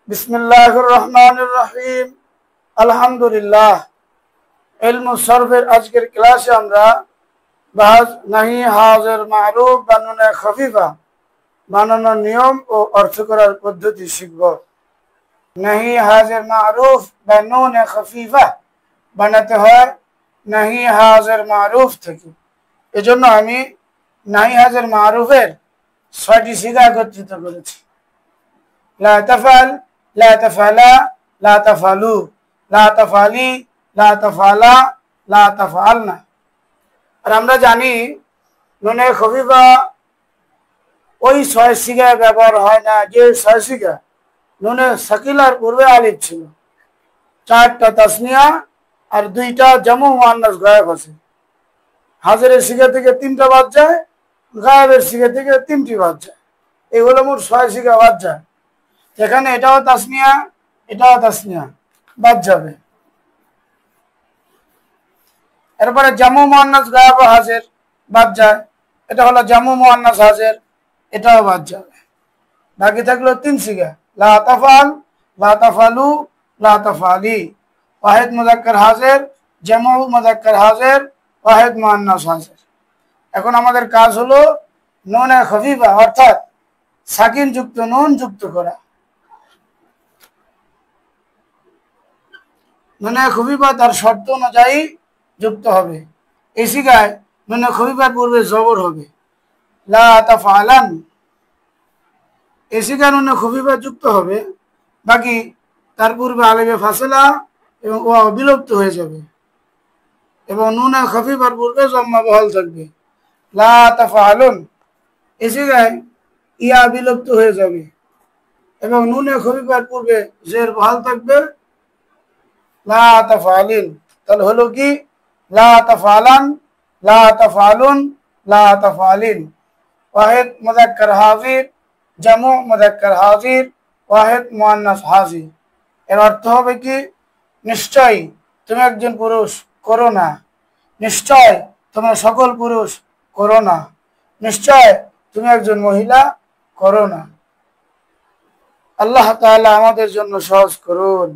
বিসমিল্লাহির রহমানির রহিম। আলহামদুলিল্লাহ। ইলমুস সরফের আজকের ক্লাসে আমরা বাহাজ নাহি হাজের মারুফ বা নুনে খফিফা বানানোর নিয়ম ও অর্থ করার পদ্ধতি শিখব। নাহি হাজের মারুফ বা নুনে খফিফা বানাতে হয় নাহি হাজের মারুফ থেকে। এজন্য আমি নাহি হাজের মারুফের ৬টি সিগা একত্রিত করেছি। লা তাফআল, লা তাফআলা, লা তাফআলু, লা তাফআলি, লা তাফআলা, লা তাফআলনা। আর আমরা জানি নুনে খফিফা ওই ৬ সিগায় ব্যবহার হয় না যে ৬ সিগা নুনে সাকিলার পূর্বে আলিফ ছিল। ৪টা তাসনিয়া আর ২টা জামু মুআন্নাস গায়েব আছে। হাজরের সিগা থেকে ৩টা বাদ যায়, গায়েবের সিগা থেকে ৩টি বাদ যায়। এগুলো মোট ৬ সিগা বাদ যায়। এখানে এটাও তাসনিয়া, এটাও তাসনিয়া, বাদ যাবে। এরপরে জামু মুআন্নাস গায়েব হাজির বাদ যায়, এটা হলো জামু মুআন্নাস হাজির, এটাও বাদ যাবে। বাকি থাকলো ৩ সিগা, লা তাফআল, লা তাফআলু, লা তাফআলি, ওয়াহিদ মুযাক্কার হাজির, জামু মুযাক্কার হাজির, ওয়াহিদ মুআন্নাস হাজির। এখন আমাদের কাজ হলো নুনে খফিফা অর্থাৎ সাকিন যুক্ত নুন যুক্ত করা। নুনে খফিফা তার শর্ত অনুযায়ী যুক্ত হবে। এই সিগায় নুনে খফিফার পূর্বে জবর হবে, লা তাফআলান। এই সিগায় নুনে খফিফা যুক্ত হবে, বাকি তার পূর্বে আলিফে ফাসিলা এবং ওয়াও বিলুপ্ত হয়ে যাবে এবং নুনে খফিফার পূর্বে জম্মা বহাল থাকবে, লা তাফআলুন। এই সিগায় ইয়া বিলুপ্ত হয়ে যাবে এবং নুনে খফিফার পূর্বে জের বহাল থাকবে, লা তাফআলিন। তাহলে হলো কি লা তাফআলান, লা তাফআলুন, লা তাফআলিন। ওয়াহিদ মুযাক্কার হাজির, জামু মুযাক্কার হাজির, ওয়াহিদ মুআন্নাস হাজির। এর অর্থ হবে কি নিশ্চয় তুমি একজন পুরুষ, করো না। নিশ্চয় তোমরা সকল পুরুষ, করো না। নিশ্চয় তুমি একজন মহিলা, করো না। আল্লাহ তাআলা আমাদের জন্য সহজ করুন।